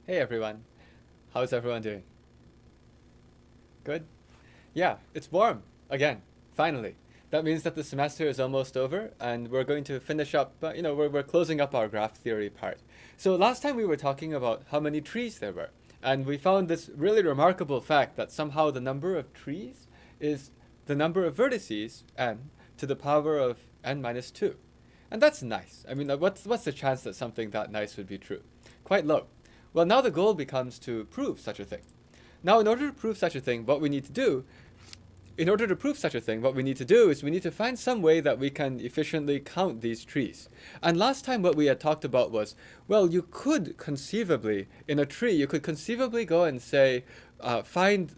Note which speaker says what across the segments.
Speaker 1: Hey everyone, how's everyone doing? Good? Yeah, it's warm again, finally. That means that the semester is almost over and we're going to finish up, we're closing up our graph theory part. So last time we were talking about how many trees there were, and we found this really remarkable fact that somehow the number of trees is the number of vertices, n, to the power of n minus 2. And that's nice. I mean, what's the chance that something that nice would be true? Quite low. Well, now the goal becomes to prove such a thing. Now, in order to prove such a thing, what we need to do is we need to find some way that we can efficiently count these trees. And last time what we had talked about was, well, you could conceivably, in a tree, you could conceivably go and say, find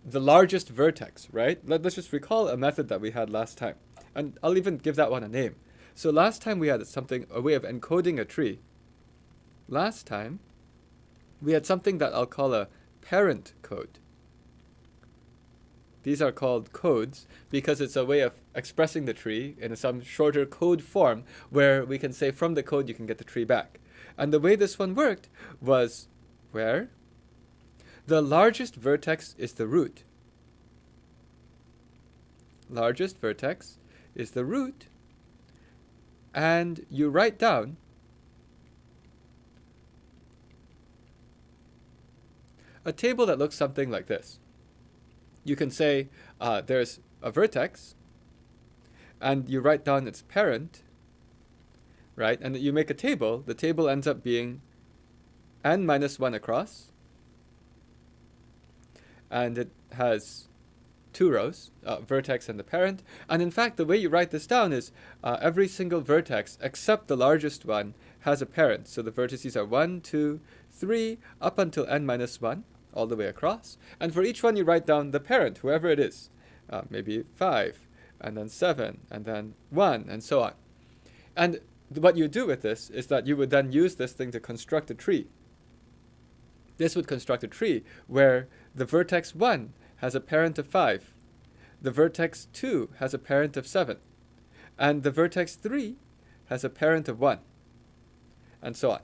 Speaker 1: the largest vertex, right? Let's just recall a method that we had last time. And I'll even give that one a name. So last time we had a way of encoding a tree. Last time, we had something that I'll call a parent code. These are called codes because it's a way of expressing the tree in some shorter code form where we can say from the code you can get the tree back. And the way this one worked was where the largest vertex is the root. Largest vertex is the root, and you write down a table that looks something like this. You can say there's a vertex, and you write down its parent, right? And you make a table. The table ends up being n minus 1 across, and it has two rows, vertex and the parent. And in fact, the way you write this down is every single vertex except the largest one has a parent. So the vertices are 1, 2, 3, up until n minus 1, all the way across. And for each one, you write down the parent, whoever it is, maybe 5, and then 7, and then 1, and so on. And what you do with this is that you would then use this thing to construct a tree. This would construct a tree where the vertex 1 has a parent of 5, the vertex 2 has a parent of 7, and the vertex 3 has a parent of 1, and so on.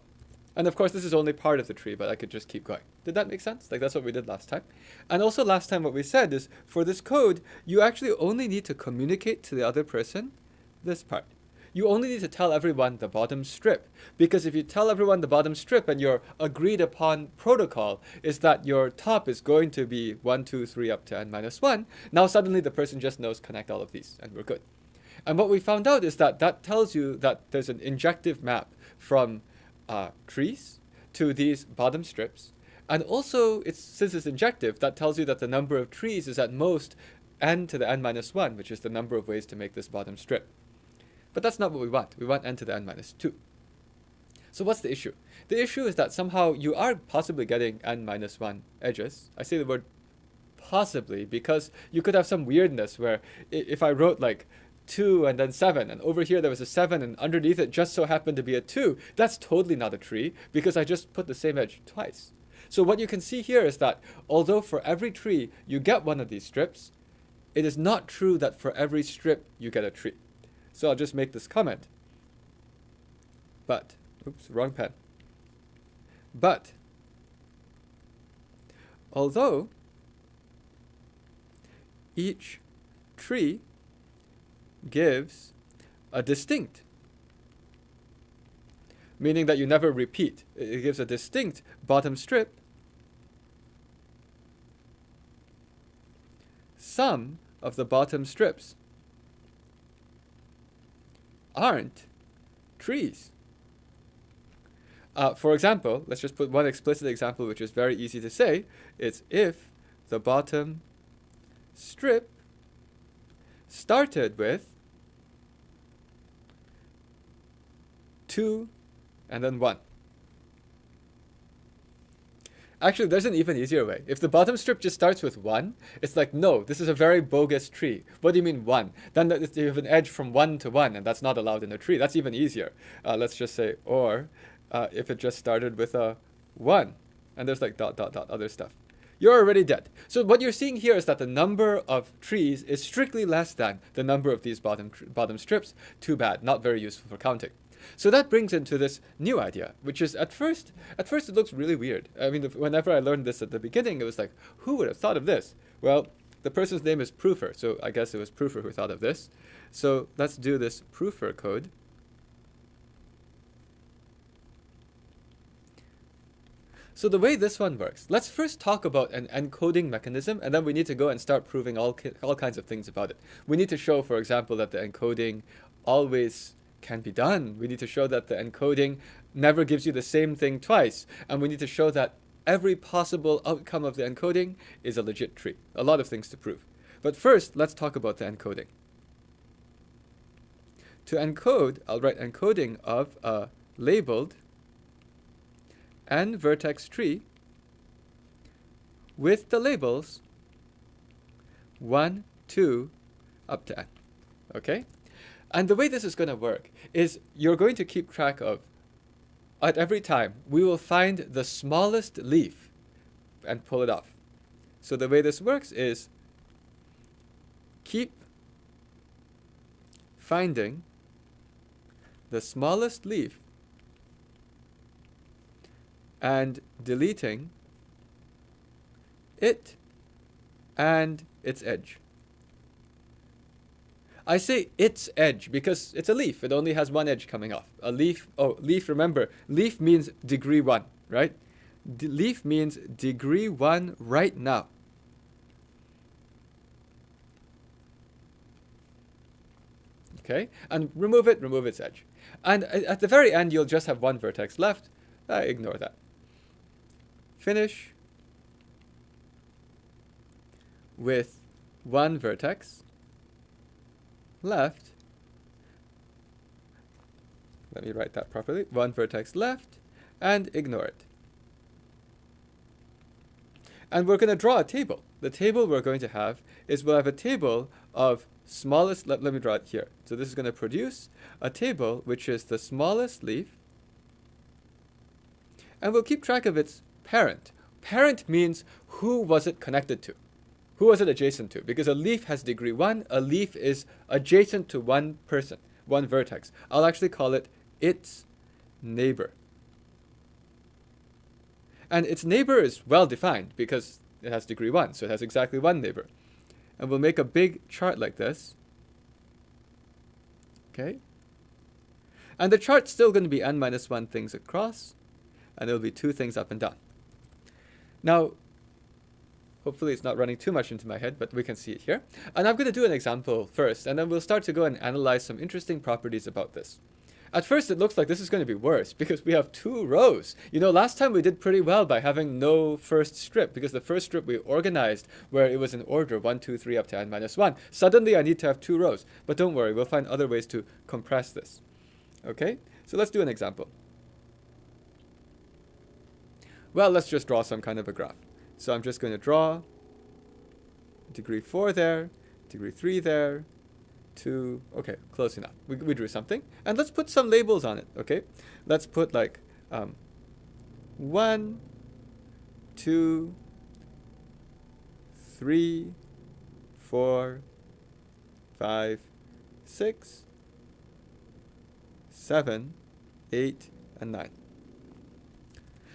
Speaker 1: And of course, this is only part of the tree, but I could just keep going. Did that make sense? Like, that's what we did last time. And also last time what we said is, for this code, you actually only need to communicate to the other person this part. You only need to tell everyone the bottom strip. Because if you tell everyone the bottom strip and your agreed upon protocol is that your top is going to be 1, 2, 3 up to n minus 1, now suddenly the person just knows connect all of these, and we're good. And what we found out is that that tells you that there's an injective map from trees to these bottom strips. And also, since it's injective, that tells you that the number of trees is at most n to the n minus 1, which is the number of ways to make this bottom strip. But that's not what we want. We want n to the n minus 2. So what's the issue? The issue is that somehow you are possibly getting n minus 1 edges. I say the word possibly because you could have some weirdness where if I wrote like 2 and then 7, and over here there was a 7 and underneath it just so happened to be a 2, that's totally not a tree because I just put the same edge twice. So what you can see here is that although for every tree you get one of these strips, it is not true that for every strip you get a tree. So I'll just make this comment. But, oops, wrong pen. But, although each tree gives a distinct, meaning that you never repeat. It gives a distinct bottom strip. Some of the bottom strips aren't trees. For example, let's just put one explicit example which is very easy to say. It's if the bottom strip started with 2 and then 1. Actually, there's an even easier way. If the bottom strip just starts with 1, it's like, no, this is a very bogus tree. What do you mean 1? Then you have an edge from 1 to 1, and that's not allowed in a tree. That's even easier. Let's just say, or if it just started with a 1, and there's like ... other stuff. you're already dead. So what you're seeing here is that the number of trees is strictly less than the number of these bottom strips. Too bad, not very useful for counting. So that brings into this new idea, which is at first it looks really weird. I mean, whenever I learned this at the beginning, it was like, who would have thought of this? Well, the person's name is Proofer, so I guess it was Proofer who thought of this. So let's do this Proofer code. So the way this one works, let's first talk about an encoding mechanism, and then we need to go and start proving all kinds of things about it. We need to show, for example, that the encoding always can be done. We need to show that the encoding never gives you the same thing twice. And we need to show that every possible outcome of the encoding is a legit tree. A lot of things to prove. But first, let's talk about the encoding. To encode, I'll write encoding of a labeled n vertex tree with the labels 1, 2, up to n. Okay? And the way this is going to work is you're going to keep track of, at every time, we will find the smallest leaf and pull it off. So the way this works is keep finding the smallest leaf and deleting it and its edge. I say its edge because it's a leaf. It only has one edge coming off. A leaf, leaf, remember, leaf means degree 1, right? Leaf means degree 1 right now. Okay, and remove its edge. And at the very end, you'll just have one vertex left. Ignore that. Finish with one vertex left. Let me write that properly. One vertex left, and ignore it. And we're going to draw a table. The table we're going to have is we'll have a table of smallest, let me draw it here. So this is going to produce a table which is the smallest leaf, and we'll keep track of its parent. Parent means who was it connected to? Who was it adjacent to? Because a leaf has degree 1, a leaf is adjacent to one person, one vertex. I'll actually call it its neighbor. And its neighbor is well defined because it has degree 1, so it has exactly one neighbor. And we'll make a big chart like this. Okay? And the chart's still going to be n minus 1 things across, and it'll be 2 things up and down. Now, hopefully it's not running too much into my head, but we can see it here. And I'm going to do an example first, and then we'll start to go and analyze some interesting properties about this. At first, it looks like this is going to be worse because we have 2 rows. You know, last time we did pretty well by having no first strip because the first strip we organized where it was in order 1, 2, 3 up to n minus 1. Suddenly, I need to have 2 rows. But don't worry, we'll find other ways to compress this. Okay? So let's do an example. Well, let's just draw some kind of a graph. So I'm just going to draw degree 4 there, degree 3 there, 2, okay, close enough. We drew something. And let's put some labels on it, okay? Let's put like 1, 2, 3, 4, 5, 6, 7, 8, and 9.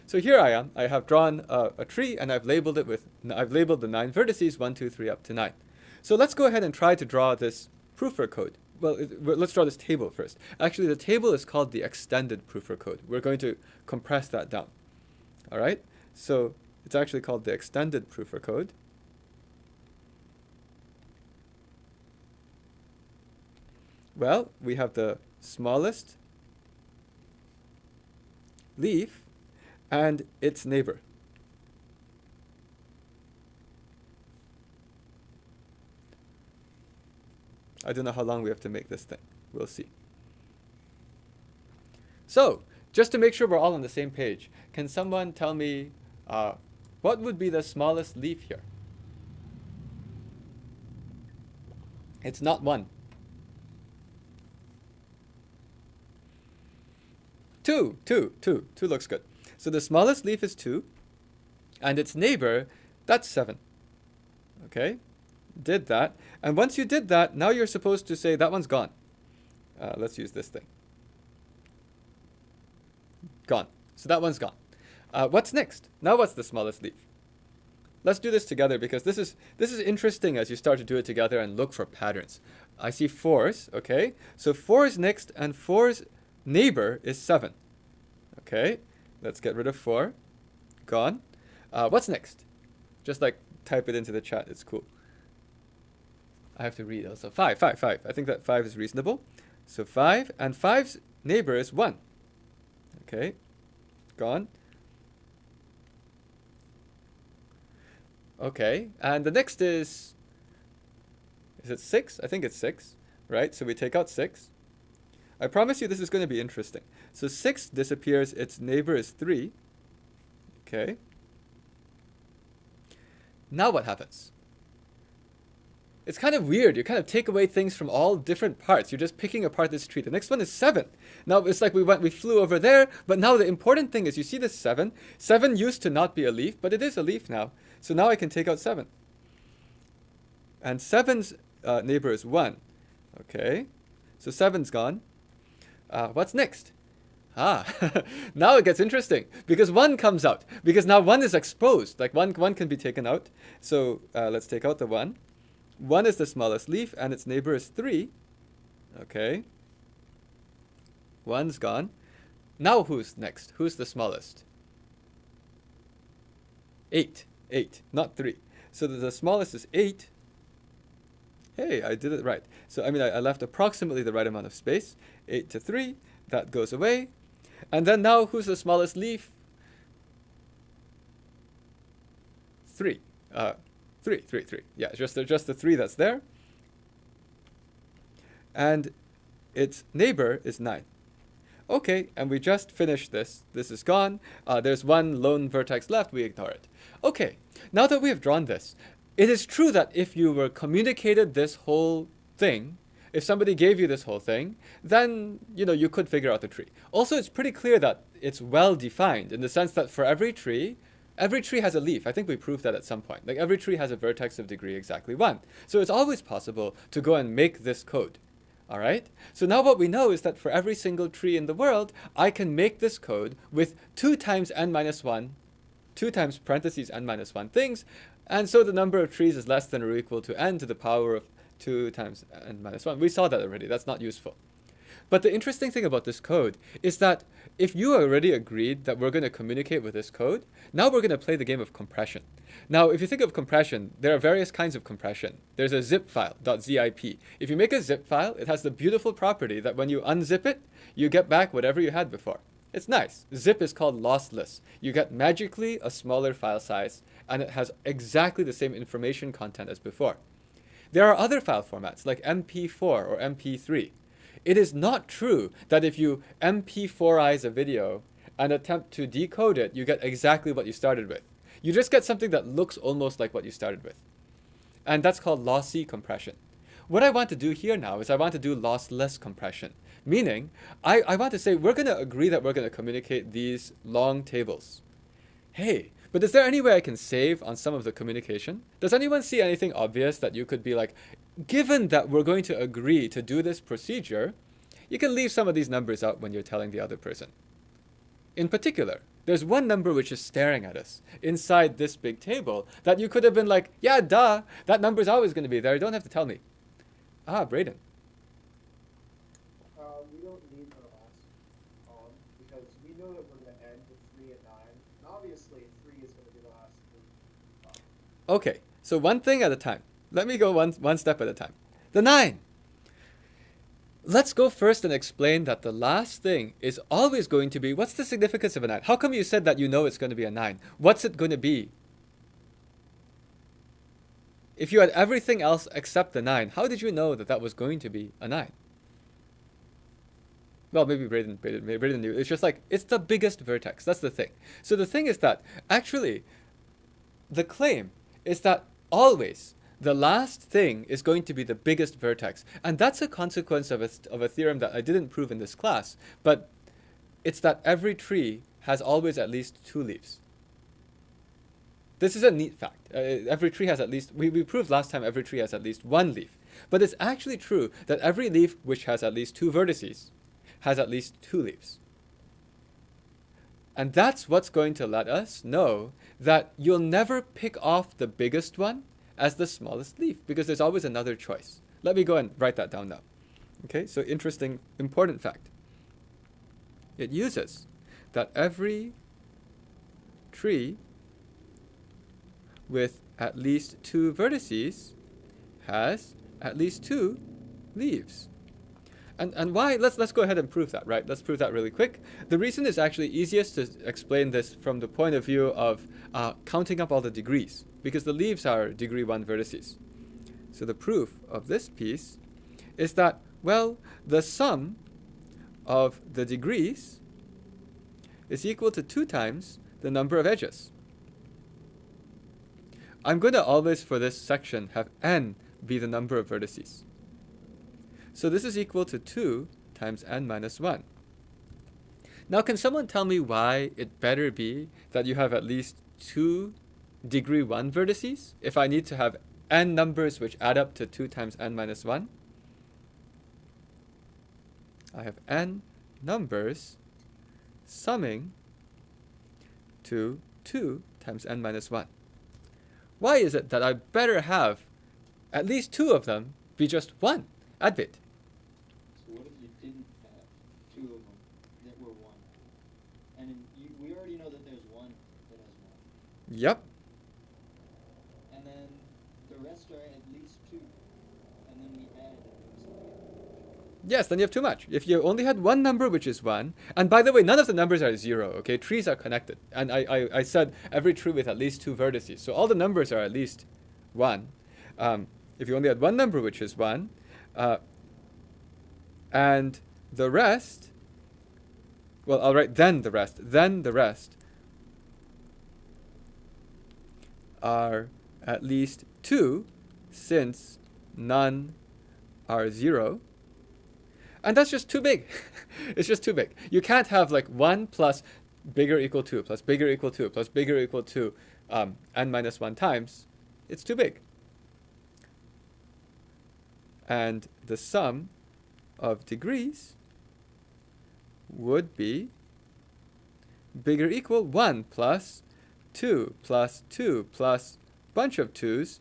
Speaker 1: So here I am. I have drawn a tree, and I've labeled it with, I've labeled the 9 vertices, 1, 2, 3, up to 9. So let's go ahead and try to draw this Proofer code. Well, let's draw this table first. Actually, the table is called the extended Proofer code. We're going to compress that down. All right? So it's actually called the extended Proofer code. Well, we have the smallest leaf and its neighbor. I don't know how long we have to make this thing. We'll see. So, just to make sure we're all on the same page, can someone tell me what would be the smallest leaf here? It's not 1. 2 looks good. So the smallest leaf is 2, and its neighbor That's 7. Okay, did that. And once you did that, now you're supposed to say that one's gone. Let's use this thing. Gone. So that one's gone. What's next? Now what's the smallest leaf? Let's do this together because this is interesting as you start to do it together and look for patterns. I see 4's, okay? So 4 is next, and 4's neighbor is 7. Okay, let's get rid of 4. Gone. What's next? Just like type it into the chat, it's cool. I have to read also. 5. I think that 5 is reasonable. So 5, and 5's neighbor is 1. Okay, gone. Okay, and the next is it 6? I think it's 6, right? So we take out 6. I promise you this is going to be interesting. So 6 disappears, its neighbor is 3. Okay. Now what happens? It's kind of weird. You kind of take away things from all different parts. You're just picking apart this tree. The next one is 7. Now it's like we flew over there, but now the important thing is you see this 7. 7 used to not be a leaf, but it is a leaf now. So now I can take out 7. And 7's neighbor is 1. Okay. So 7's gone. What's next? Now it gets interesting because 1 comes out. Because now 1 is exposed. Like 1 can be taken out. So let's take out the 1. 1 is the smallest leaf, and its neighbor is 3. Okay. 1's gone. Now who's next? Who's the smallest? 8. 8, not 3. So the smallest is 8. Hey, I did it right. So I mean, I left approximately the right amount of space. 8 to 3. That goes away. And then now who's the smallest leaf? 3. 3. Yeah, just the 3 that's there. And its neighbor is 9. Okay, and we just finished this. This is gone. There's one lone vertex left. We ignore it. Okay, now that we have drawn this, it is true that if you were communicated this whole thing, if somebody gave you this whole thing, then, you could figure out the tree. Also, it's pretty clear that it's well defined in the sense that for every tree has a leaf. I think we proved that at some point. Like every tree has a vertex of degree exactly 1. So it's always possible to go and make this code. All right? So now what we know is that for every single tree in the world, I can make this code with 2 times n minus 1, 2 times parentheses n minus 1 things. And so the number of trees is less than or equal to n to the power of 2 times n minus 1. We saw that already. That's not useful. But the interesting thing about this code is that if you already agreed that we're going to communicate with this code, now we're going to play the game of compression. Now, if you think of compression, there are various kinds of compression. There's a zip file, .zip. If you make a zip file, it has the beautiful property that when you unzip it, you get back whatever you had before. It's nice. Zip is called lossless. You get magically a smaller file size, and it has exactly the same information content as before. There are other file formats like MP4 or MP3. It is not true that if you MP4ize a video and attempt to decode it, you get exactly what you started with. You just get something that looks almost like what you started with. And that's called lossy compression. What I want to do here now is I want to do lossless compression. Meaning, I want to say we're going to agree that we're going to communicate these long tables. Hey, but is there any way I can save on some of the communication? Does anyone see anything obvious that you could be like, given that we're going to agree to do this procedure, you can leave some of these numbers out when you're telling the other person. In particular, there's one number which is staring at us inside this big table that you could have been like, yeah, duh, that number's always going to be there. You don't have to tell me. Braden.
Speaker 2: We don't need the last column because we know that we're going to end with 3 and 9. And obviously, 3 is going to be the last 3.
Speaker 1: Okay, so one thing at a time. Let me go one step at a time. The 9. Let's go first and explain that the last thing is always going to be, what's the significance of a 9? How come you said that you know it's going to be a 9? What's it going to be? If you had everything else except the 9, how did you know that that was going to be a 9? Well, maybe Braden knew. It's just like, it's the biggest vertex. That's the thing. So the thing is that, actually, the claim is that always the last thing is going to be the biggest vertex. And that's a consequence of a theorem that I didn't prove in this class. But it's that every tree has always at least 2 leaves. This is a neat fact. Every tree has at least, we proved last time every tree has at least one leaf. But it's actually true that every leaf which has at least two vertices has at least two leaves. And that's what's going to let us know that you'll never pick off the biggest one as the smallest leaf, because there's always another choice. Let me go and write that down now. Okay, so interesting, important fact. It uses that every tree with at least two vertices has at least two leaves. And why? Let's go ahead and prove that, right? Let's prove that really quick. The reason is actually easiest to explain this from the point of view of counting up all the degrees, because the leaves are degree 1 vertices. So the proof of this piece is that, well, the sum of the degrees is equal to 2 times the number of edges. I'm going to always, for this section, have n be the number of vertices. So this is equal to 2 times n minus 1. Now, can someone tell me why it better be that you have at least 2 degree 1 vertices if I need to have n numbers which add up to 2 times n minus 1? I have n numbers summing to 2 times n minus 1. Why is it that I better have at least 2 of them be just 1 advit?
Speaker 3: So what if you didn't have 2 of them that were 1? And we already know that there's 1 that has 1.
Speaker 1: Yep.
Speaker 3: And then the rest are at least 2. And then we add
Speaker 1: Yes, then you have too much. If you only had one number which is 1, and by the way, none of the numbers are 0, okay? Trees are connected. And I said every tree with at least 2 vertices. So all the numbers are at least 1. If you only had one number which is 1, and the rest, well, I'll write then the rest are at least 2, since none are 0. And that's just too big. It's just too big. You can't have like 1 plus bigger equal 2 plus bigger equal 2 plus bigger equal 2 n minus 1 times. It's too big. And the sum of degrees would be bigger equal 1 plus 2 plus 2 plus bunch of 2's,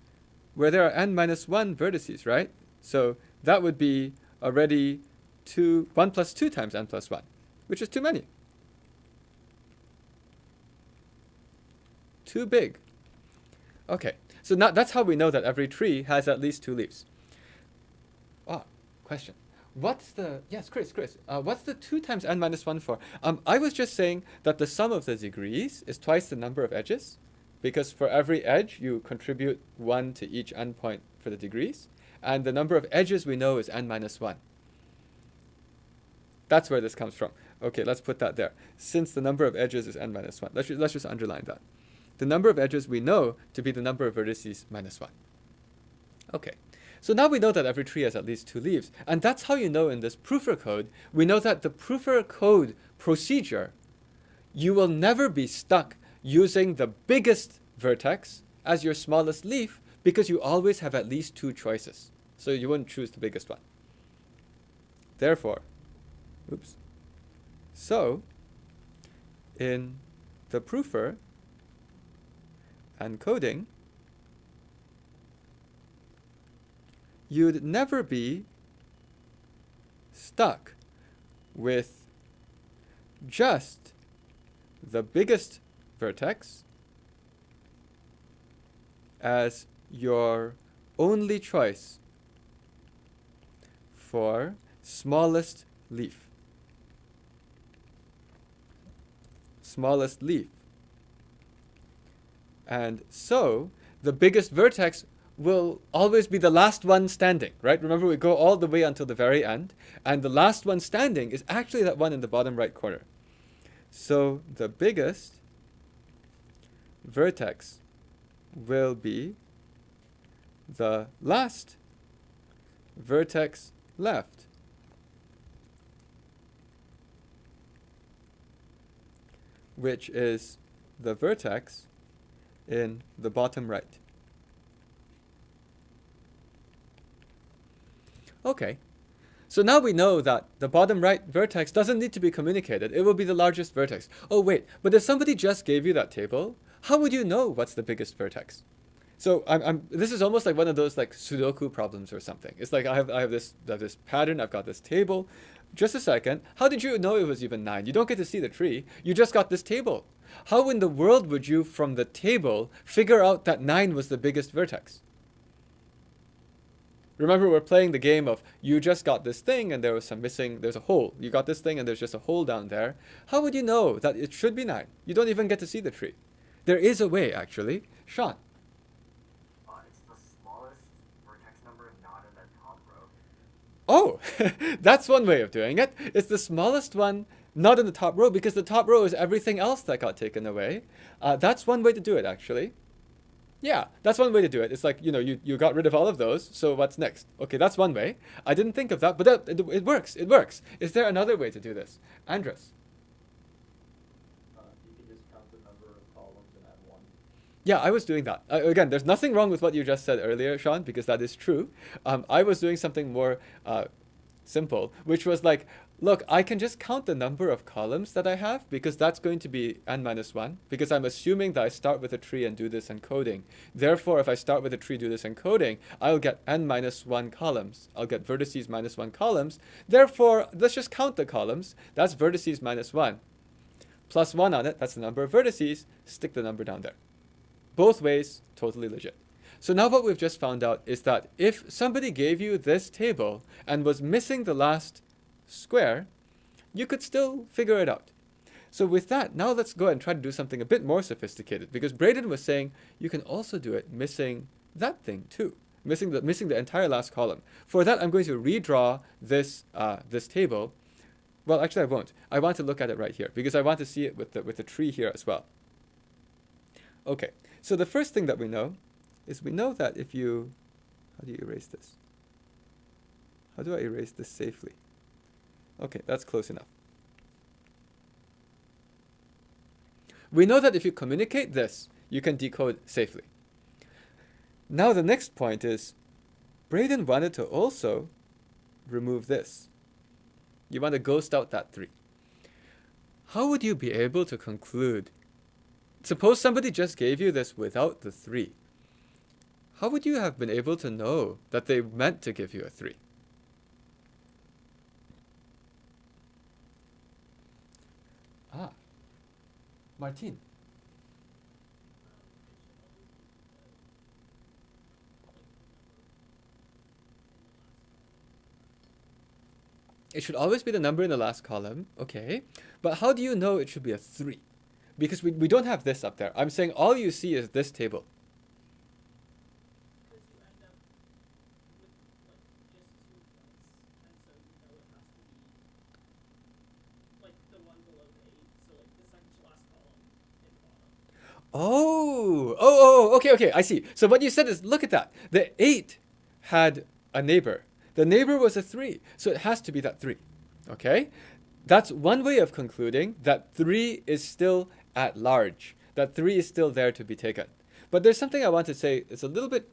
Speaker 1: where there are n minus 1 vertices, right? So that would be already 1 plus 2 times n plus 1, which is too many. Too big. Okay, so now that's how we know that every tree has at least 2 leaves. Oh, question. What's the, yes, Chris, what's the 2 times n minus 1 for? I was just saying that the sum of the degrees is twice the number of edges, because for every edge, you contribute 1 to each endpoint for the degrees, and the number of edges we know is n minus 1. That's where this comes from. Okay, let's put that there. Since the number of edges is n minus 1, let's just underline that. The number of edges we know to be the number of vertices minus 1. Okay, so now we know that every tree has at least 2 leaves, and that's how you know in this proofer code, we know that the proofer code procedure, you will never be stuck using the biggest vertex as your smallest leaf, because you always have at least 2 choices. So you wouldn't choose the biggest one. Therefore, so in the proofer encoding, you'd never be stuck with just the biggest vertex as your only choice for smallest leaf. Smallest leaf. And so the biggest vertex will always be the last one standing, right? Remember, we go all the way until the very end, and the last one standing is actually that one in the bottom right corner. So the biggest vertex will be the last vertex left. Which is the vertex in the bottom right. Okay. So now we know that the bottom right vertex doesn't need to be communicated. It will be the largest vertex. Oh, wait, but if somebody just gave you that table, how would you know what's the biggest vertex? So this is almost like one of those like Sudoku problems or something. It's like I have this pattern, I've got this table. Just a second, how did you know it was even 9? You don't get to see the tree. You just got this table. How in the world would you, from the table, figure out that 9 was the biggest vertex? Remember, we're playing the game of you just got this thing and there was there's a hole. You got this thing and there's just a hole down there. How would you know that it should be 9? You don't even get to see the tree. There is a way, actually. Sean.
Speaker 4: It's the smallest vertex number not in the top row.
Speaker 1: Oh, that's one way of doing it. It's the smallest one not in the top row because the top row is everything else that got taken away. That's one way to do it, actually. Yeah, that's one way to do it. It's like, you got rid of all of those, so what's next? Okay, that's one way. I didn't think of that, but it works. It works. Is there another way to do this? Andres?
Speaker 3: You can just count the number of columns and add 1.
Speaker 1: Yeah, I was doing that. Again, there's nothing wrong with what you just said earlier, Sean, because that is true. I was doing something more simple, which was like, look, I can just count the number of columns that I have because that's going to be n minus 1 because I'm assuming that I start with a tree and do this encoding. Therefore, if I start with a tree, do this encoding, I'll get n minus 1 columns. I'll get vertices minus 1 columns. Therefore, let's just count the columns. That's vertices minus 1. Plus 1 on it, that's the number of vertices. Stick the number down there. Both ways, totally legit. So now what we've just found out is that if somebody gave you this table and was missing the last square, you could still figure it out. So with that, now let's go and try to do something a bit more sophisticated because Braden was saying you can also do it missing that thing too, missing the entire last column. For that, I'm going to redraw this table. Well, actually, I won't. I want to look at it right here because I want to see it with the tree here as well. Okay, so the first thing that we know is we know that if you, how do you erase this? How do I erase this safely? Okay, that's close enough. We know that if you communicate this, you can decode safely. Now the next point is, Braden wanted to also remove this. You want to ghost out that 3. How would you be able to conclude? Suppose somebody just gave you this without the 3. How would you have been able to know that they meant to give you a 3? Martin. It should always be the number in the last column, okay. But how do you know it should be a 3? Because we don't have this up there. I'm saying all you see is this table.
Speaker 5: Because you end up with just 2 points, and so you know it has to be like the one below the 8, so like the second to last column in the bottom.
Speaker 1: Okay, I see. So what you said is, look at that. The 8 had a neighbor. The neighbor was a 3, so it has to be that 3, okay? That's one way of concluding that 3 is still at large, that 3 is still there to be taken. But there's something I want to say, it's a little bit,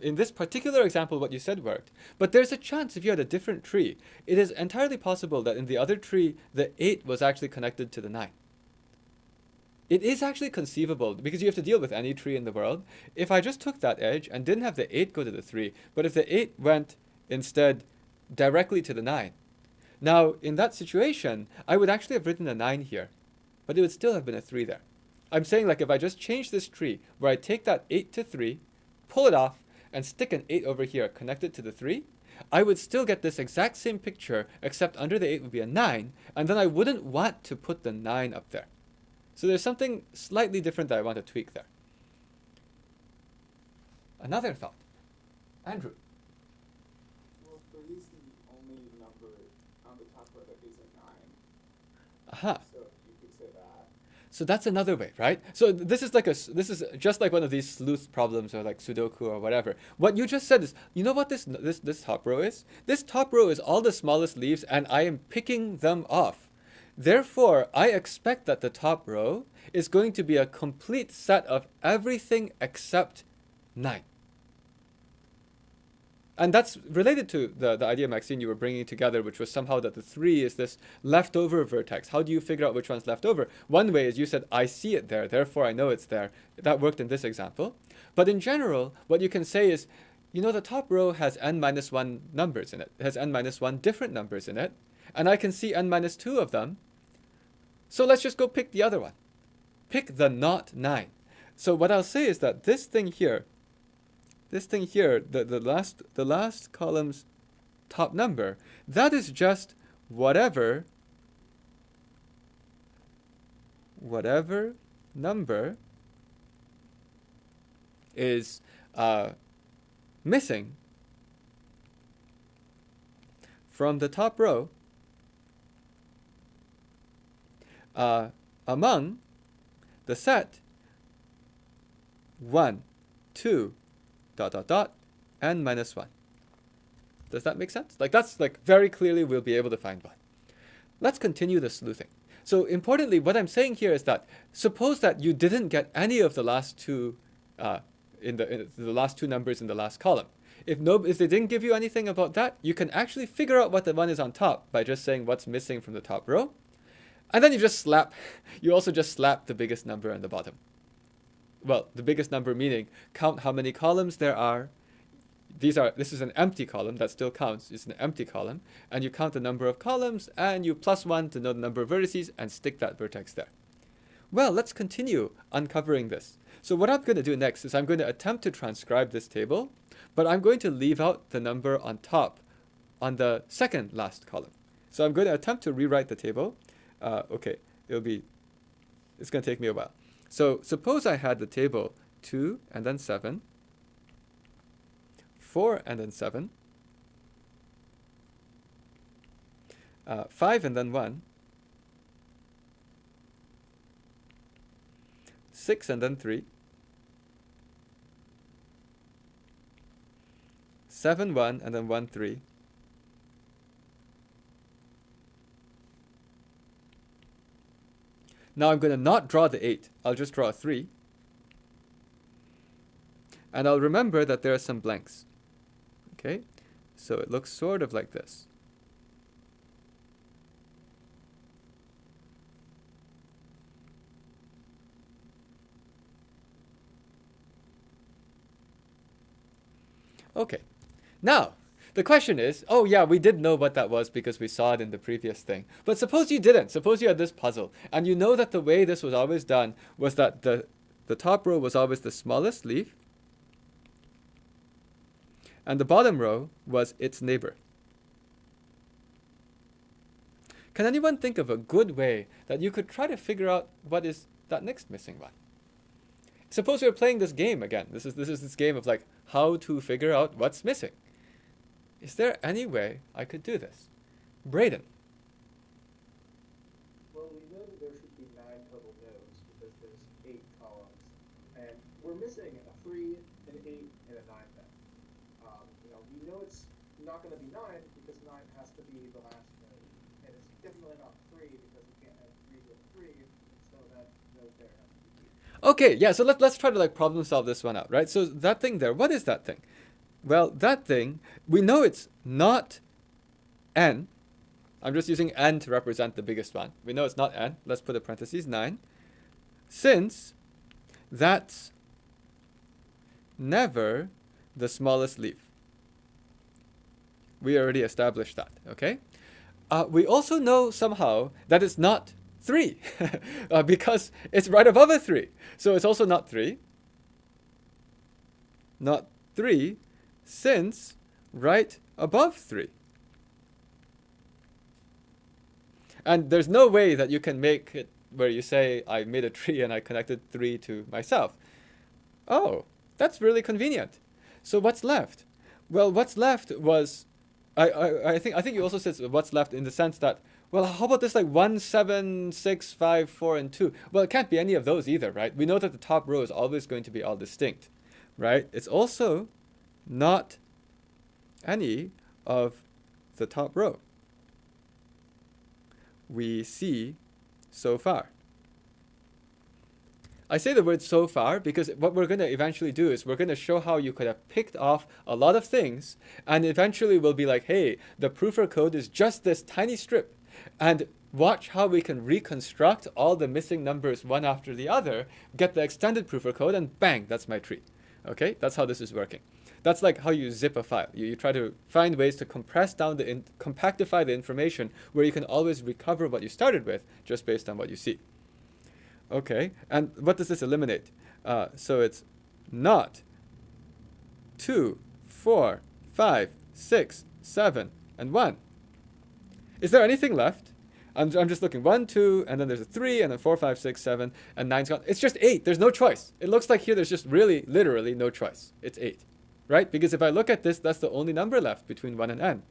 Speaker 1: in this particular example, what you said worked, but there's a chance if you had a different tree, it is entirely possible that in the other tree, the 8 was actually connected to the 9. It is actually conceivable, because you have to deal with any tree in the world. If I just took that edge and didn't have the 8 go to the 3, but if the 8 went instead directly to the 9, now in that situation, I would actually have written a 9 here, but it would still have been a 3 there. I'm saying like if I just change this tree, where I take that 8 to 3, pull it off, and stick an 8 over here, connect it to the 3, I would still get this exact same picture, except under the 8 would be a 9, and then I wouldn't want to put the 9 up there. So there's something slightly different that I want to tweak there. Another thought. Andrew.
Speaker 6: Well, 3 is the only number on the top row that isn't 9.
Speaker 1: Aha.
Speaker 6: So you could say that.
Speaker 1: So that's another way, right? So this is just like one of these sleuth problems or like Sudoku or whatever. What you just said is, you know what this top row is? This top row is all the smallest leaves, and I am picking them off. Therefore, I expect that the top row is going to be a complete set of everything except 9. And that's related to the idea, Maxine, you were bringing together, which was somehow that the 3 is this leftover vertex. How do you figure out which one's left over? One way is you said, I see it there, therefore I know it's there. That worked in this example. But in general, what you can say is, you know, the top row has n-1 numbers in it. It has n-1 different numbers in it. And I can see n-2 of them. So let's just go pick the other one. Pick the not 9. So what I'll say is that this thing here, the last column's top number, that is just whatever number is missing from the top row among the set 1, 2, ... n-1. Does that make sense? Like, that's like very clearly we'll be able to find one. Let's continue the sleuthing. So importantly, what I'm saying here is that suppose that you didn't get any of the last two in the last two numbers in the last column. If they didn't give you anything about that, you can actually figure out what the one is on top by just saying what's missing from the top row. And then you also just slap the biggest number on the bottom. Well, the biggest number meaning count how many columns there are. This is an empty column that still counts. It's an empty column. And you count the number of columns and you plus 1 to know the number of vertices and stick that vertex there. Well, let's continue uncovering this. So what I'm going to do next is I'm going to attempt to transcribe this table, but I'm going to leave out the number on top on the second last column. So I'm going to attempt to rewrite the table. Okay, it's going to take me a while. So suppose I had the table 2 and then 7, 4 and then 7, 5 and then 1, 6 and then 3, 7, 1 and then 1, 3, now I'm going to not draw the 8. I'll just draw a 3. And I'll remember that there are some blanks. Okay? So it looks sort of like this. Okay. Now, the question is, oh yeah, we did know what that was because we saw it in the previous thing. But suppose you didn't. Suppose you had this puzzle. And you know that the way this was always done was that the top row was always the smallest leaf. And the bottom row was its neighbor. Can anyone think of a good way that you could try to figure out what is that next missing one? Suppose we're playing this game again. This is this game of like how to figure out what's missing. Is there any way I could do this? Braden.
Speaker 2: Well, we know that there should be 9 total nodes because there's 8 columns. And we're missing a 3, an 8, and a 9 then. We know it's not going to be 9 because 9 has to be the last node. And it's definitely not 3 because we can't add 3 with 3, so that node there has to be 3.
Speaker 1: Okay, yeah, so let's try to like problem solve this one out, right? So that thing there, what is that thing? Well, that thing, we know it's not n. I'm just using n to represent the biggest one. We know it's not n. Let's put a parentheses, 9. Since that's never the smallest leaf. We already established that, okay? We also know somehow that it's not 3 because it's right above a 3. So it's also not 3. Not 3 since right above 3. And there's no way that you can make it where you say, I made a tree and I connected 3 to myself. Oh, that's really convenient. So what's left? Well, what's left was, I think you also said what's left in the sense that, well, how about this like 1, 7, 6, 5, 4, and 2? Well, it can't be any of those either, right? We know that the top row is always going to be all distinct, right? It's also not any of the top row we see so far. I say the word so far because what we're going to eventually do is we're going to show how you could have picked off a lot of things, and eventually we'll be like, hey, the proof or code is just this tiny strip. And watch how we can reconstruct all the missing numbers one after the other, get the extended proof or code, and bang, that's my tree. Okay, that's how this is working. That's like how you zip a file. You try to find ways to compress down compactify the information where you can always recover what you started with just based on what you see. Okay, and what does this eliminate? So it's not 2, 4, 5, 6, 7, and 1. Is there anything left? I'm just looking. 1, 2, and then there's a 3, and then 4, 5, 6, 7, and 9's gone. It's just 8. There's no choice. It looks like here there's just really, literally no choice. It's 8, right? Because if I look at this, that's the only number left between 1 and n.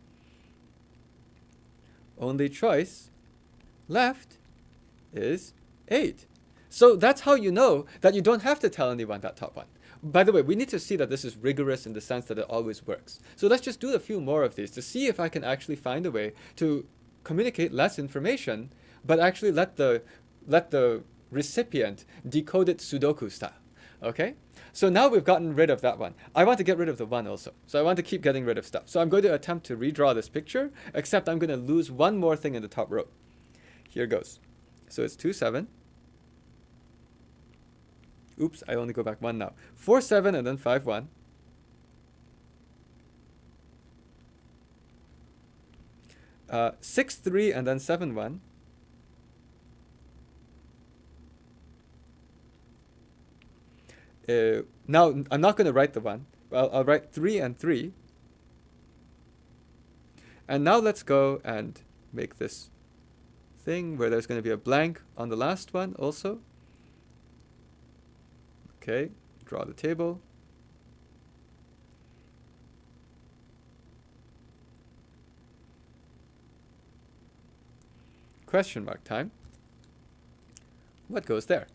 Speaker 1: Only choice left is 8. So that's how you know that you don't have to tell anyone that top one. By the way, we need to see that this is rigorous in the sense that it always works. So let's just do a few more of these to see if I can actually find a way to communicate less information, but actually let the recipient decode it Sudoku style. Okay? So now we've gotten rid of that one. I want to get rid of the 1 also. So I want to keep getting rid of stuff. So I'm going to attempt to redraw this picture, except I'm going to lose one more thing in the top row. Here goes. So it's 2, 7. Oops, I only go back 1 now. 4, 7, and then 5, 1. Uh, 6, 3, and then 7, 1. Now, I'm not going to write the 1. I'll write 3 and 3. And now let's go and make this thing where there's going to be a blank on the last one also. Okay, draw the table. Question mark time. What goes there?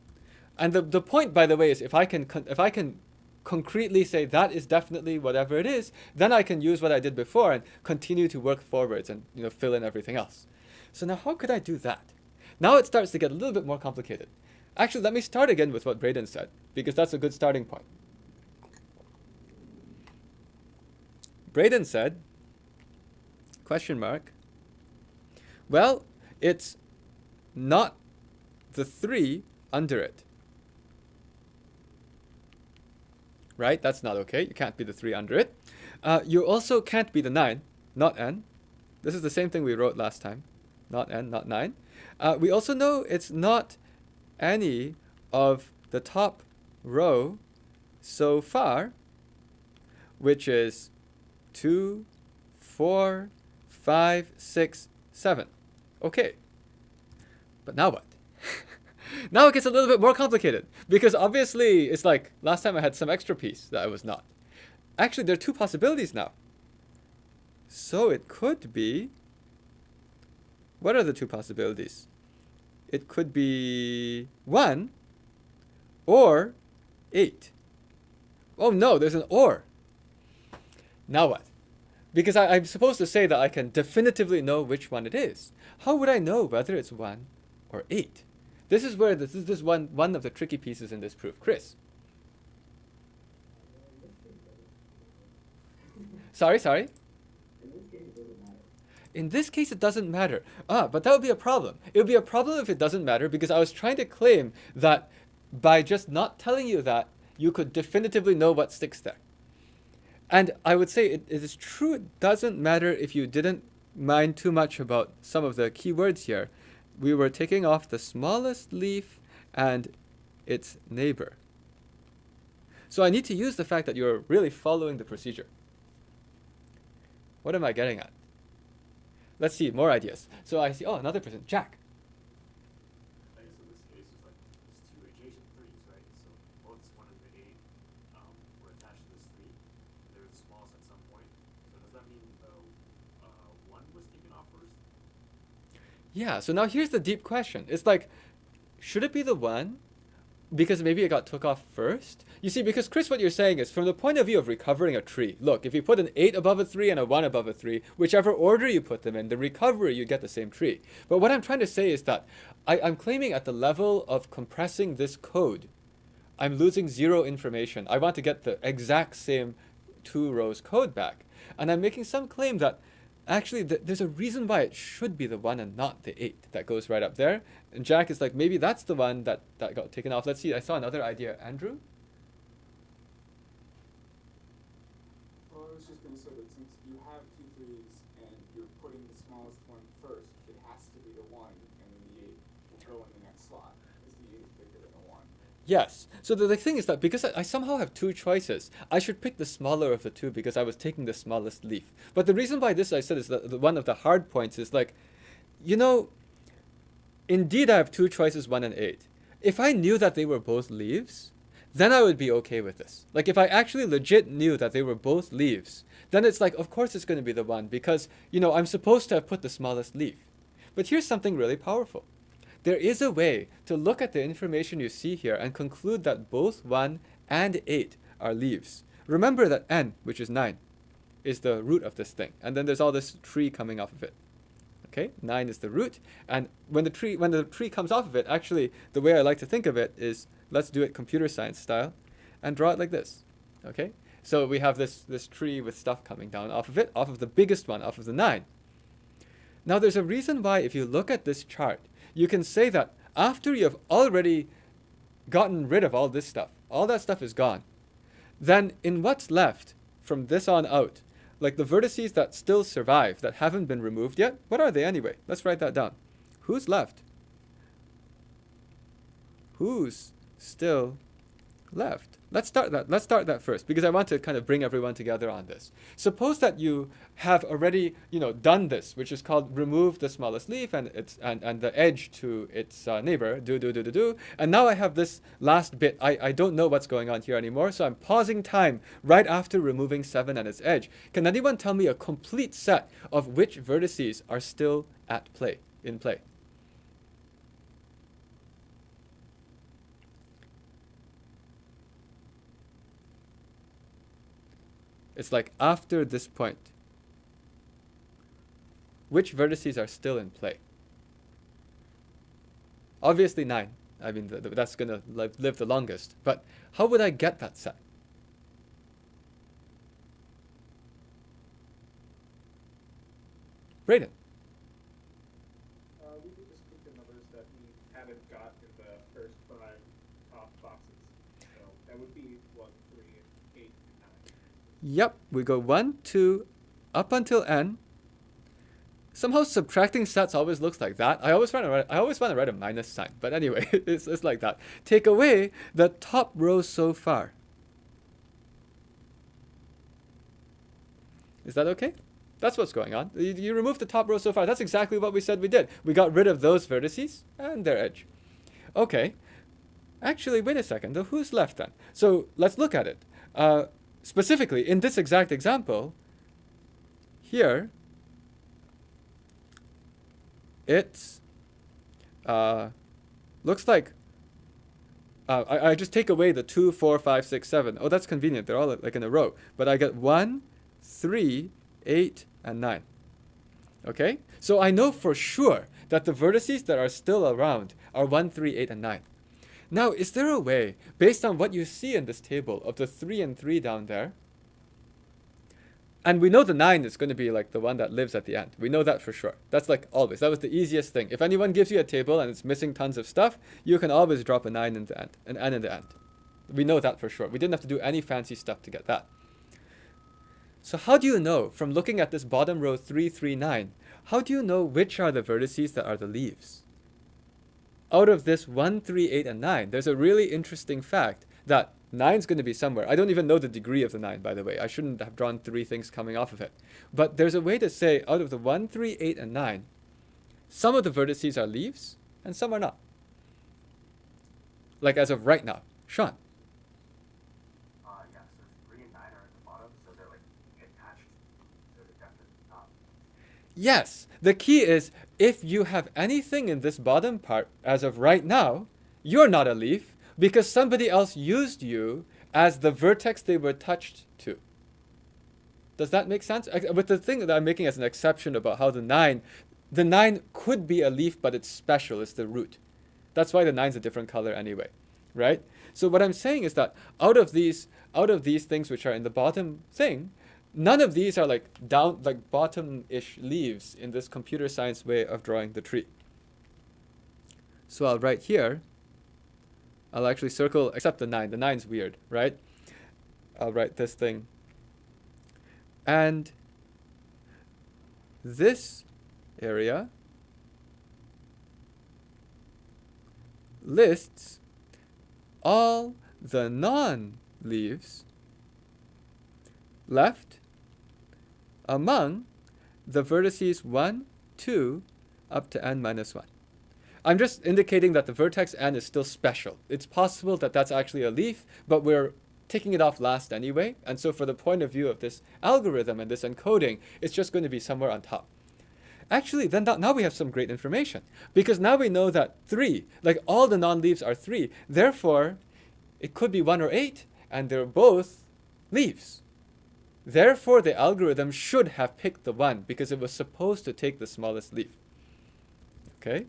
Speaker 1: And the point, by the way, is if I can concretely say that is definitely whatever it is, then I can use what I did before and continue to work forwards and fill in everything else. So now how could I do that? Now it starts to get a little bit more complicated. Actually, let me start again with what Braden said, because that's a good starting point. Braden said, question mark, well, it's not the 3 under it. Right? That's not okay. You can't be the 3 under it. You also can't be the 9, not n. This is the same thing we wrote last time. Not n, not 9. We also know it's not any of the top row so far, which is 2, 4, 5, 6, 7. Okay. But now what? Now it gets a little bit more complicated, because obviously it's like last time I had some extra piece that I was not. Actually, there are 2 possibilities now. So it could be, what are the 2 possibilities? It could be 1 or 8. Oh no, there's an or. Now what? Because I'm supposed to say that I can definitively know which one it is. How would I know whether it's 1 or 8? This is where this is one of the tricky pieces in this proof. Chris. Sorry? In this case, it doesn't matter. But that would be a problem. It would be a problem if it doesn't matter, because I was trying to claim that by just not telling you that, you could definitively know what sticks there. And I would say it is true, it doesn't matter if you didn't mind too much about some of the keywords here. We were taking off the smallest leaf and its neighbor. So I need to use the fact that you're really following the procedure. What am I getting at? Let's see, more ideas. So I see, another person, Jack.
Speaker 7: I guess in this case, it's like there's 2 adjacent 3s, right? So both 1 and the 8 were attached to this 3. They were the smallest at some point. So does that mean the 1 was taken off first?
Speaker 1: Yeah, so now here's the deep question. It's like, should it be the 1? Because maybe it got took off first? You see, because Chris, what you're saying is, from the point of view of recovering a tree, look, if you put an 8 above a 3 and a 1 above a 3, whichever order you put them in, the recovery, you get the same tree. But what I'm trying to say is that I'm claiming at the level of compressing this code, I'm losing 0 information. I want to get the exact same 2 rows code back. And I'm making some claim that actually there's a reason why it should be the 1 and not the 8 that goes right up there. And Jack is like, maybe that's the one that got taken off. Let's see, I saw another idea. Andrew?
Speaker 6: Well, I was just going to say that since you have 2 3s and you're putting the smallest one first, it has to be the 1, and then the 8 will go in the next slot, because the 8 is bigger than the 1.
Speaker 1: Yes. So the thing is that because I somehow have 2 choices, I should pick the smaller of the 2 because I was taking the smallest leaf. But the reason why this I said is that one of the hard points is like, you know, indeed I have 2 choices, 1 and 8. If I knew that they were both leaves, then I would be okay with this. Like if I actually legit knew that they were both leaves, then it's like, of course it's going to be the 1 because, you know, I'm supposed to have put the smallest leaf. But here's something really powerful. There is a way to look at the information you see here and conclude that both 1 and 8 are leaves. Remember that n, which is 9, is the root of this thing. And then there's all this tree coming off of it. Okay, 9 is the root. And when the tree comes off of it, actually, the way I like to think of it is, let's do it computer science style, and draw it like this. Okay, so we have this tree with stuff coming down off of it, off of the biggest one, off of the 9. Now there's a reason why if you look at this chart, you can say that after you have already gotten rid of all this stuff, all that stuff is gone, then in what's left from this on out, like the vertices that still survive, that haven't been removed yet, what are they anyway? Let's write that down. Who's left? Who's still left? Let's start that first, because I want to kind of bring everyone together on this. Suppose that you have already, done this, which is called remove the smallest leaf and the edge to its neighbor, do. And now I have this last bit. I don't know what's going on here anymore, so I'm pausing time right after removing 7 and its edge. Can anyone tell me a complete set of which vertices are still in play? It's like after this point, which vertices are still in play? Obviously 9. I mean, that's going to live the longest. But how would I get that set? Brayden.
Speaker 2: We could just pick the numbers that we haven't got in the first 5 top boxes. So that would be 1, 3, 8, and 9.
Speaker 1: Yep, we go 1, 2, up until n. Somehow subtracting sets always looks like that. I always want to write a minus sign, but anyway, it's like that. Take away the top row so far. Is that okay? That's what's going on. You remove the top row so far. That's exactly what we said we did. We got rid of those vertices and their edge. Okay. Actually, wait a second. Who's left then? So let's look at it. Specifically, in this exact example, here, it's looks like I just take away the 2, 4, 5, 6, 7. Oh, that's convenient. They're all like in a row. But I get 1, 3, 8, and 9. Okay? So I know for sure that the vertices that are still around are 1, 3, 8, and 9. Now, is there a way, based on what you see in this table of the 3 and 3 down there, and we know the 9 is going to be like the one that lives at the end. We know that for sure. That's like always. That was the easiest thing. If anyone gives you a table and it's missing tons of stuff, you can always drop a 9 in the end, an n in the end. We know that for sure. We didn't have to do any fancy stuff to get that. So how do you know, from looking at this bottom row 3, 3, 9, how do you know which are the vertices that are the leaves? Out of this 1, 3, 8, and 9, there's a really interesting fact that 9 is going to be somewhere. I don't even know the degree of the 9, by the way. I shouldn't have drawn 3 things coming off of it. But there's a way to say out of the 1, 3, 8, and 9, some of the vertices are leaves and some are not. Like as of right now. Sean.
Speaker 4: Yeah, so 3 and 9 are at the bottom, so they're like attached to the depth at the top.
Speaker 1: Yes. The key is if you have anything in this bottom part as of right now, you're not a leaf because somebody else used you as the vertex they were touched to. Does that make sense? With the thing that I'm making as an exception about how the 9 could be a leaf, but it's special. It's the root. That's why the 9's a different color anyway. right? So what I'm saying is that out of these things which are in the bottom thing, none of these are like down, like bottom-ish leaves in this computer science way of drawing the tree. So I'll write here, I'll actually circle, except the 9. The 9's weird, right? I'll write this thing. And this area lists all the non-leaves left among the vertices 1, 2, up to n minus 1. I'm just indicating that the vertex n is still special. It's possible that that's actually a leaf, but we're taking it off last anyway. And so for the point of view of this algorithm and this encoding, it's just going to be somewhere on top. Actually, then now we have some great information. Because now we know that 3, like all the non-leaves are 3. Therefore, it could be 1 or 8, and they're both leaves. Therefore, the algorithm should have picked the 1, because it was supposed to take the smallest leaf. Okay?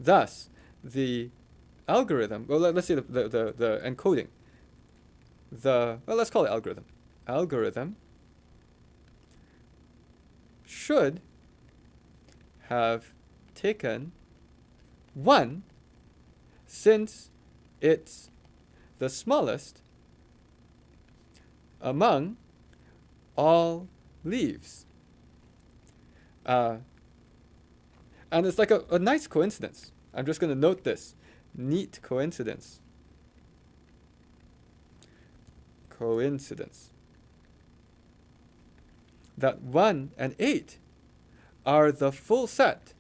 Speaker 1: Thus, the algorithm, well, let's say the encoding. Well, let's call it algorithm. Algorithm should have taken 1 since it's the smallest among all leaves. And it's like a nice coincidence. I'm just going to note this. Neat coincidence. Coincidence. That 1 and 8 are the full set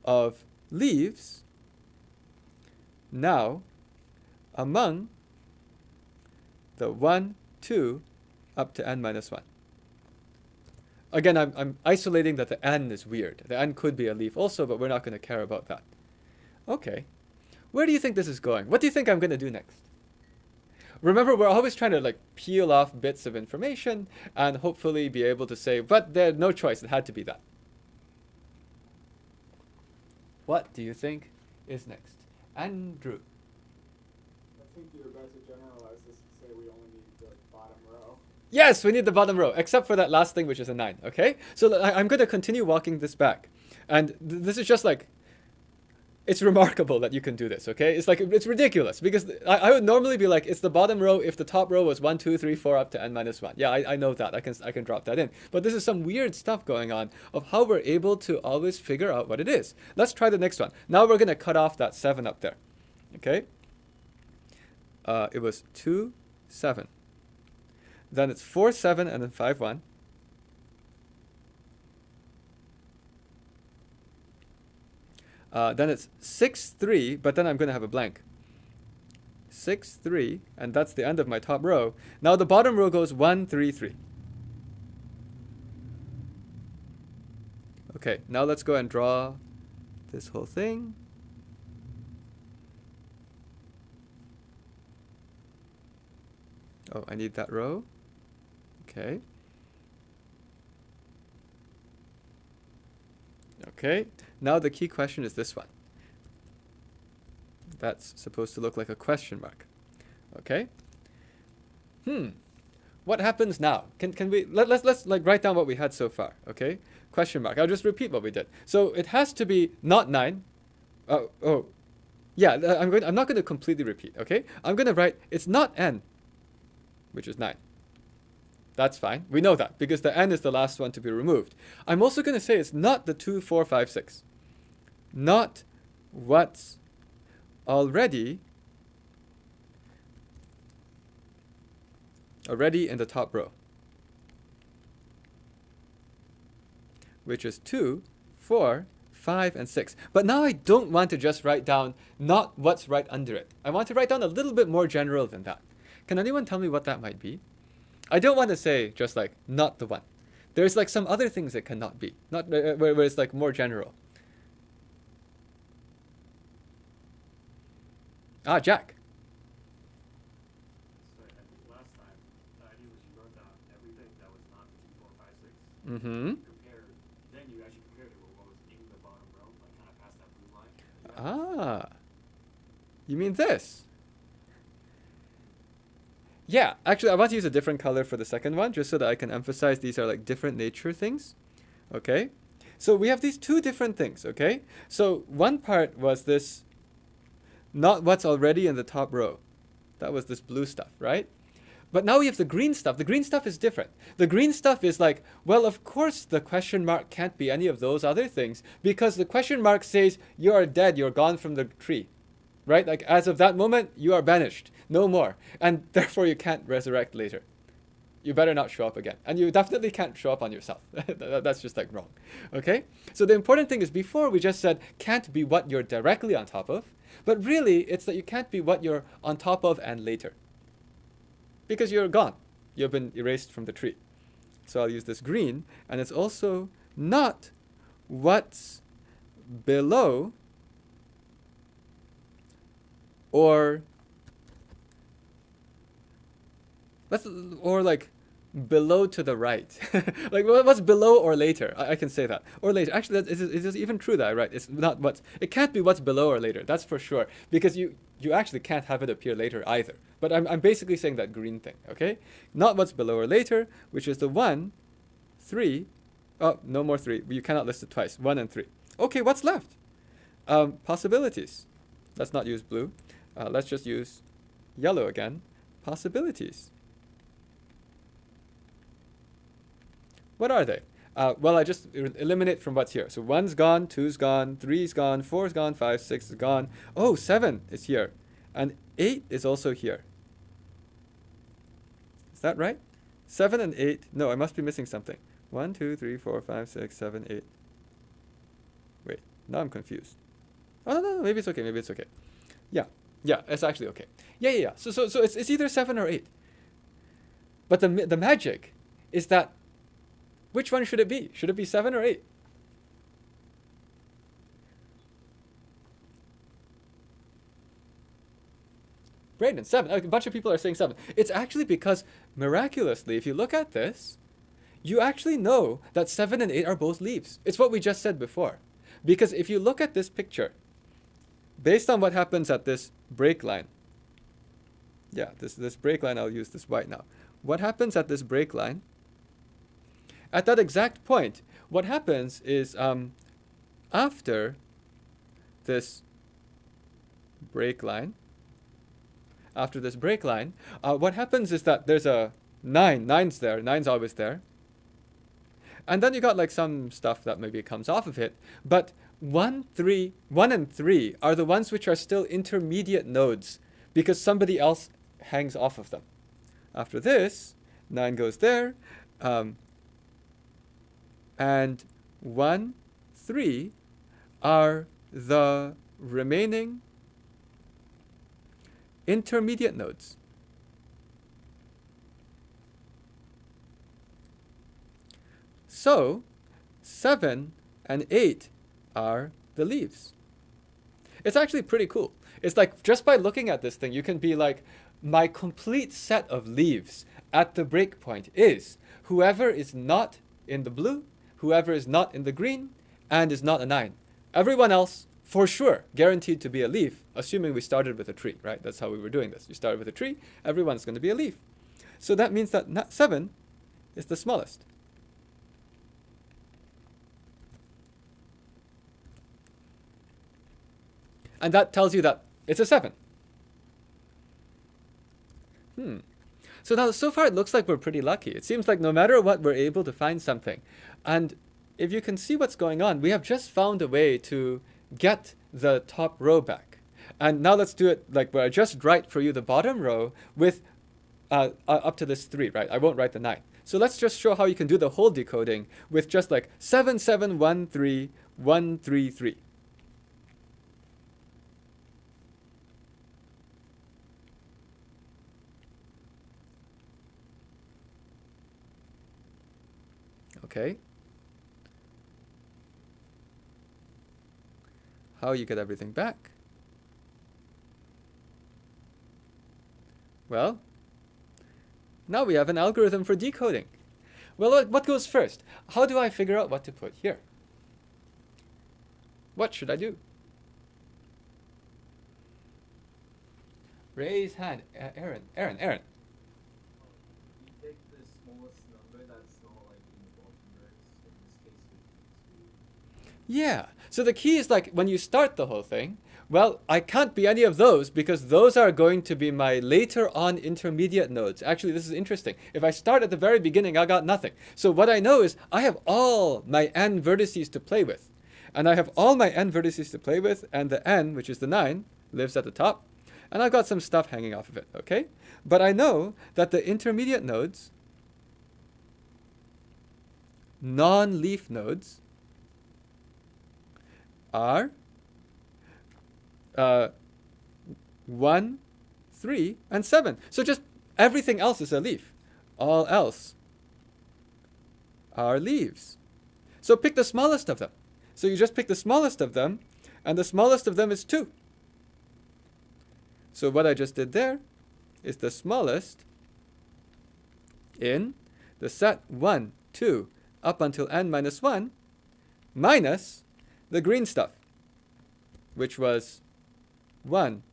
Speaker 1: of leaves now among the 1, 2, up to n minus 1. Again, I'm isolating that the n is weird. The n could be a leaf also, but we're not going to care about that. Okay. Where do you think this is going? What do you think I'm going to do next? Remember, we're always trying to like peel off bits of information and hopefully be able to say, but there's no choice. It had to be that. What do you think is next? Andrew.
Speaker 6: I think you're about to generalize this and say we only need the bottom row.
Speaker 1: Yes, we need the bottom row, except for that last thing, which is a 9. Okay? So I'm going to continue walking this back. And this is just like, it's remarkable that you can do this, okay? It's like, it's ridiculous because I would normally be like, it's the bottom row if the top row was 1, 2, 3, 4 up to n minus 1. Yeah, I know that. I can drop that in. But this is some weird stuff going on of how we're able to always figure out what it is. Let's try the next one. Now we're going to cut off that 7 up there, okay? It was 2, 7. Then it's 4, 7, and then 5, 1. Then it's 6, 3, but then I'm going to have a blank. 6, 3, and that's the end of my top row. Now the bottom row goes 1, 3, 3. Okay, now let's go and draw this whole thing. Oh, I need that row. Okay. Okay, now the key question is this one. That's supposed to look like a question mark. Okay. What happens now? Can we let's like write down what we had so far. Okay. Question mark. I'll just repeat what we did. So it has to be not 9. Yeah. I'm not going to completely repeat. Okay. I'm going to write it's not n, which is 9. That's fine. We know that because the n is the last one to be removed. I'm also going to say it's not the 2, 4, 5, 6. Not what's already in the top row, which is 2, 4, 5, and 6. But now I don't want to just write down not what's right under it. I want to write down a little bit more general than that. Can anyone tell me what that might be? I don't want to say just like not the 1. There's like some other things it cannot be, not where it's like more general. Jack.
Speaker 7: So I think last time the idea was you wrote down everything that was not 2, 4, 5, 6.
Speaker 1: Mm-hmm.
Speaker 7: Then you actually compared it with what was in the bottom row, like kind of
Speaker 1: Ah, you mean this? Yeah, actually, I want to use a different color for the second one, just so that I can emphasize these are like different nature things. Okay, so we have these two different things. Okay, so one part was this, not what's already in the top row. That was this blue stuff, right? But now we have the green stuff. The green stuff is different. The green stuff is like, well, of course the question mark can't be any of those other things, because the question mark says you are dead, you're gone from the tree, right? Like as of that moment, you are banished, no more. And therefore you can't resurrect later. You better not show up again. And you definitely can't show up on yourself. That's just like wrong, okay? So the important thing is, before we just said can't be what you're directly on top of, but really it's that you can't be what you're on top of and later. Because you're gone. You've been erased from the tree. So I'll use this green, and it's also not what's below or like below to the right. Like what's below or later? I can say that. Or later. Actually, it is even true that I write. It's not what's, it can't be what's below or later. That's for sure. Because you actually can't have it appear later either. But I'm basically saying that green thing, okay? Not what's below or later, which is the 1, 3. Oh, no more 3. You cannot list it twice. 1 and 3. Okay, what's left? Possibilities. Let's not use blue. Let's just use yellow again. Possibilities. What are they? Well, I just eliminate from what's here. So 1's gone, 2's gone, 3's gone, 4's gone, 5, 6 is gone. Oh, 7 is here. And 8 is also here. Is that right? 7 and 8. No, I must be missing something. 1, 2, 3, 4, 5, 6, 7, 8. Wait, now I'm confused. Oh, no, maybe it's okay. Maybe it's okay. Yeah, it's actually okay. Yeah. So it's either 7 or 8. But the magic is that, which one should it be? Should it be 7 or 8? Braden, 7. A bunch of people are saying 7. It's actually because, miraculously, if you look at this, you actually know that 7 and 8 are both leaves. It's what we just said before. Because if you look at this picture, based on what happens at this break line, this break line, I'll use this white now. What happens at this break line? At that exact point, what happens is after this break line, what happens is that there's a 9. 9's there. 9's always there. And then you got like some stuff that maybe comes off of it. But 1 and 3 are the ones which are still intermediate nodes because somebody else hangs off of them. After this, 9 goes there. And 1, 3 are the remaining intermediate nodes. So 7 and 8 are the leaves. It's actually pretty cool. It's like, just by looking at this thing, you can be like, my complete set of leaves at the breakpoint is whoever is not in the blue, whoever is not in the green, and is not a 9. Everyone else, for sure, guaranteed to be a leaf, assuming we started with a tree, right? That's how we were doing this. You started with a tree, everyone's going to be a leaf. So that means that 7 is the smallest. And that tells you that it's a 7. So now, so far it looks like we're pretty lucky. It seems like no matter what, we're able to find something. And if you can see what's going on, we have just found a way to get the top row back. And now let's do it like where I just write for you the bottom row with up to this 3, right? I won't write the 9. So let's just show how you can do the whole decoding with just like 7, 7, 1, 3, 1, 3, 3. Okay. How you get everything back? Well, now we have an algorithm for decoding. Well, what goes first? How do I figure out what to put here? What should I do? Raise hand. Aaron.
Speaker 8: You take the smallest number that's not like in the bottom rows. In this case, it would be
Speaker 1: Yeah. So the key is like when you start the whole thing, well, I can't be any of those because those are going to be my later on intermediate nodes. Actually, this is interesting. If I start at the very beginning, I got nothing. So what I know is I have all my n vertices to play with. And I have all my n vertices to play with, and the n, which is the 9, lives at the top. And I've got some stuff hanging off of it, okay? But I know that the intermediate nodes, non-leaf nodes, are 1, 3, and 7. So just everything else is a leaf. All else are leaves. So pick the smallest of them. So you just pick the smallest of them, and the smallest of them is 2. So what I just did there is the smallest in the set 1, 2, up until n minus 1, minus the green stuff, which was 1,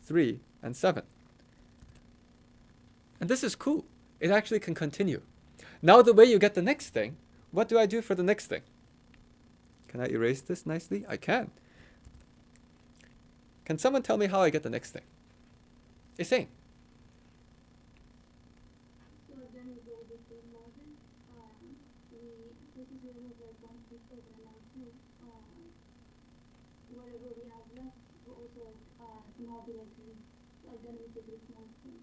Speaker 1: 3, and 7. And this is cool. It actually can continue. Now the way you get the next thing, what do I do for the next thing? Can I erase this nicely? I can. Can someone tell me how I get the next thing? Insane.
Speaker 9: So then we go with the logic. This is where we have like 1, 3, 7, and now 2. Whatever we have left, we also modulate like then we take the small thing.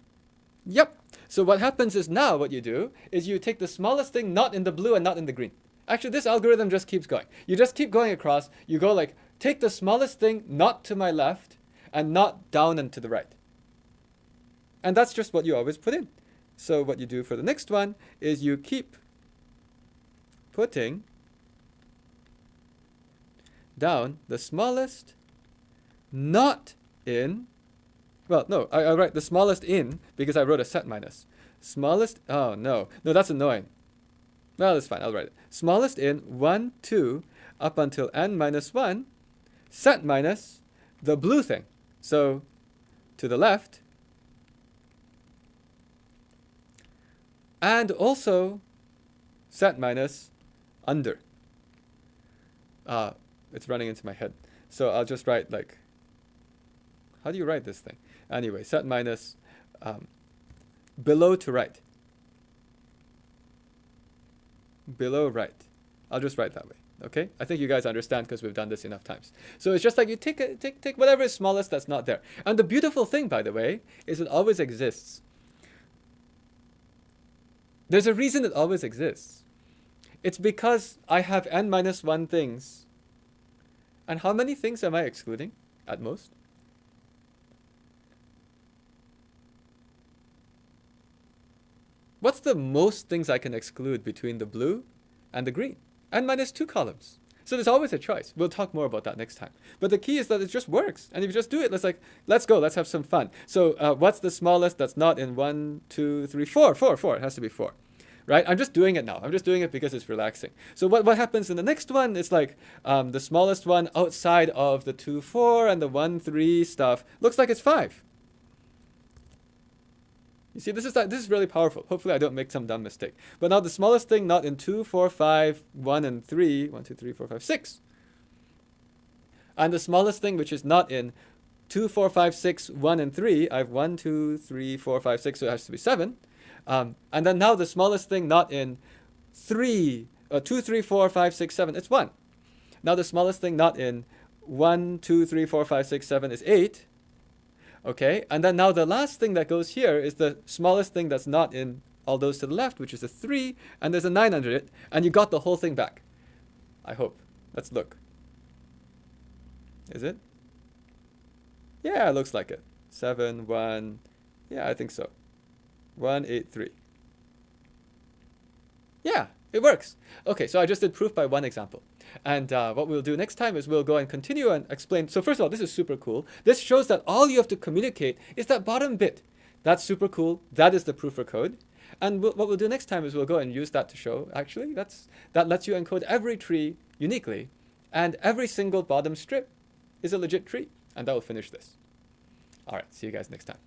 Speaker 1: Yep. So what happens is now what you do is you take the smallest thing not in the blue and not in the green. Actually, this algorithm just keeps going. You just keep going across. You go like, take the smallest thing not to my left and not down and to the right. And that's just what you always put in. So what you do for the next one is you keep putting down the smallest not in, well, no, I write the smallest in because I wrote a set minus. Smallest, oh no, that's annoying. Well, that's fine, I'll write it. Smallest in 1, 2, up until n minus 1, set minus the blue thing. So to the left, and also set minus under. It's running into my head. So I'll just write like, how do you write this thing? Anyway, set minus below to right. Below right. I'll just write that way. Okay? I think you guys understand because we've done this enough times. So it's just like you take whatever is smallest that's not there. And the beautiful thing, by the way, is it always exists. There's a reason it always exists. It's because I have n minus 1 things. And how many things am I excluding at most? What's the most things I can exclude between the blue and the green? N minus 2 columns. So there's always a choice. We'll talk more about that next time. But the key is that it just works. And if you just do it, let's go. Let's have some fun. So what's the smallest that's not in 1, 2, 3, 4? 4. It has to be 4. Right? I'm just doing it now. I'm just doing it because it's relaxing. So what happens in the next one is like the smallest one outside of the 2, 4 and the 1, 3 stuff looks like it's 5. You see, this is really powerful. Hopefully I don't make some dumb mistake. But now the smallest thing not in 2, 4, 5, 1, and 3. 1, 2, 3, 4, 5, 6. And the smallest thing which is not in 2, 4, 5, 6, 1, and 3. I have 1, 2, 3, 4, 5, 6, so it has to be 7. And then now the smallest thing not in 2, 3, 4, 5, 6, 7. It's 1. Now the smallest thing not in 1, 2, 3, 4, 5, 6, 7 is 8. Okay, and then now the last thing that goes here is the smallest thing that's not in all those to the left, which is a 3, and there's a 9 under it, and you got the whole thing back. I hope. Let's look. Is it? Yeah, it looks like it. 7, 1. Yeah, I think so. 1, 8, 3. Yeah, it works. Okay, so I just did proof by one example. And what we'll do next time is we'll go and continue and explain. So first of all, this is super cool. This shows that all you have to communicate is that bottom bit. That's super cool. That is the proof for code. And what we'll do next time is we'll go and use that to show, actually, that lets you encode every tree uniquely. And every single bottom strip is a legit tree. And that will finish this. All right, see you guys next time.